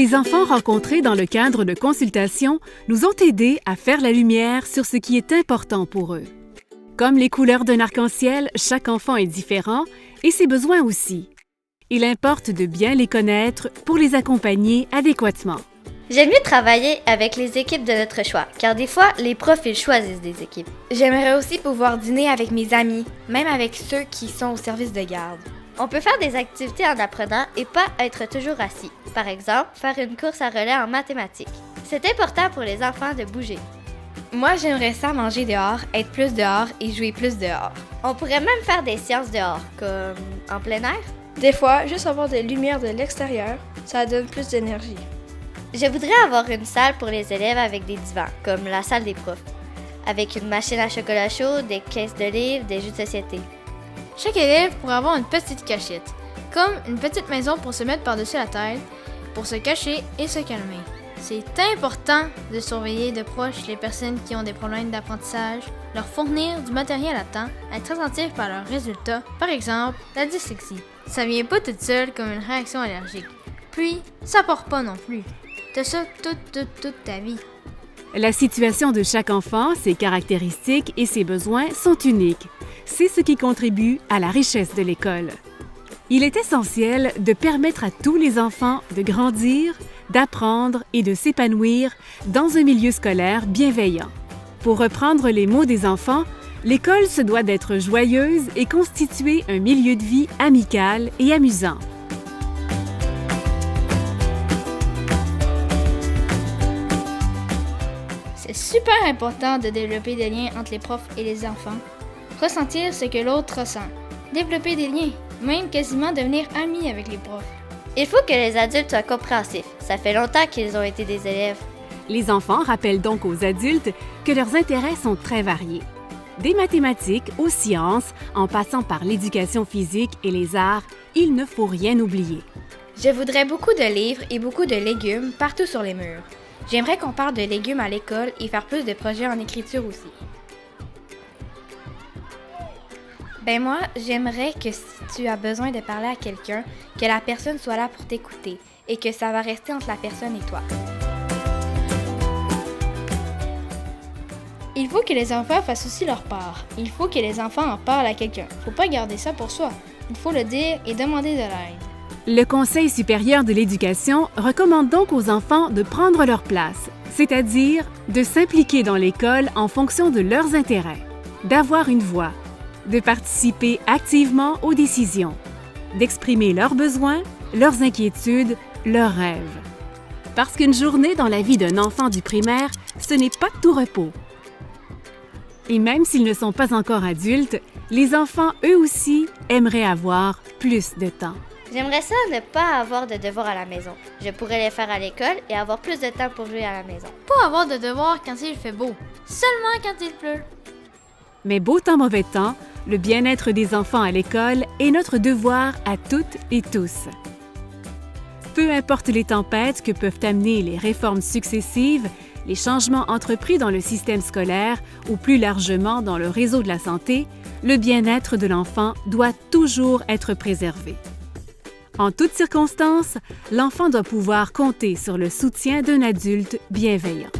Les enfants rencontrés dans le cadre de consultations nous ont aidés à faire la lumière sur ce qui est important pour eux. Comme les couleurs d'un arc-en-ciel, chaque enfant est différent et ses besoins aussi. Il importe de bien les connaître pour les accompagner adéquatement. J'aime mieux travailler avec les équipes de notre choix, car des fois, les profs ils choisissent des équipes. J'aimerais aussi pouvoir dîner avec mes amis, même avec ceux qui sont au service de garde. On peut faire des activités en apprenant et pas être toujours assis. Par exemple, faire une course à relais en mathématiques. C'est important pour les enfants de bouger. Moi, j'aimerais ça manger dehors, être plus dehors et jouer plus dehors. On pourrait même faire des séances dehors, comme en plein air. Des fois, juste avoir des lumières de l'extérieur, ça donne plus d'énergie. Je voudrais avoir une salle pour les élèves avec des divans, comme la salle des profs, avec une machine à chocolat chaud, des caisses de livres, des jeux de société. Chaque élève pourrait avoir une petite cachette, comme une petite maison pour se mettre par-dessus la tête, pour se cacher et se calmer. C'est important de surveiller de proche les personnes qui ont des problèmes d'apprentissage, leur fournir du matériel à temps, être attentif par leurs résultats, par exemple la dyslexie. Ça vient pas toute seule comme une réaction allergique. Puis, ça part pas non plus. T'as ça toute ta vie. La situation de chaque enfant, ses caractéristiques et ses besoins sont uniques. C'est ce qui contribue à la richesse de l'école. Il est essentiel de permettre à tous les enfants de grandir, d'apprendre et de s'épanouir dans un milieu scolaire bienveillant. Pour reprendre les mots des enfants, l'école se doit d'être joyeuse et constituer un milieu de vie amical et amusant. C'est super important de développer des liens entre les profs et les enfants. Ressentir ce que l'autre ressent. Développer des liens, même quasiment devenir amis avec les profs. Il faut que les adultes soient compréhensifs. Ça fait longtemps qu'ils ont été des élèves. Les enfants rappellent donc aux adultes que leurs intérêts sont très variés. Des mathématiques aux sciences, en passant par l'éducation physique et les arts, il ne faut rien oublier. Je voudrais beaucoup de livres et beaucoup de légumes partout sur les murs. J'aimerais qu'on parle de légumes à l'école et faire plus de projets en écriture aussi. Moi, j'aimerais que si tu as besoin de parler à quelqu'un, que la personne soit là pour t'écouter et que ça va rester entre la personne et toi. Il faut que les enfants fassent aussi leur part. Il faut que les enfants en parlent à quelqu'un. Faut pas garder ça pour soi. Il faut le dire et demander de l'aide. Le Conseil supérieur de l'éducation recommande donc aux enfants de prendre leur place, c'est-à-dire de s'impliquer dans l'école en fonction de leurs intérêts, d'avoir une voix, de participer activement aux décisions, d'exprimer leurs besoins, leurs inquiétudes, leurs rêves. Parce qu'une journée dans la vie d'un enfant du primaire, ce n'est pas tout repos. Et même s'ils ne sont pas encore adultes, les enfants, eux aussi, aimeraient avoir plus de temps. J'aimerais ça ne pas avoir de devoirs à la maison. Je pourrais les faire à l'école et avoir plus de temps pour jouer à la maison. Pas avoir de devoirs quand il fait beau, seulement quand il pleut. Mais beau temps, mauvais temps, le bien-être des enfants à l'école est notre devoir à toutes et tous. Peu importe les tempêtes que peuvent amener les réformes successives, les changements entrepris dans le système scolaire ou plus largement dans le réseau de la santé, le bien-être de l'enfant doit toujours être préservé. En toutes circonstances, l'enfant doit pouvoir compter sur le soutien d'un adulte bienveillant.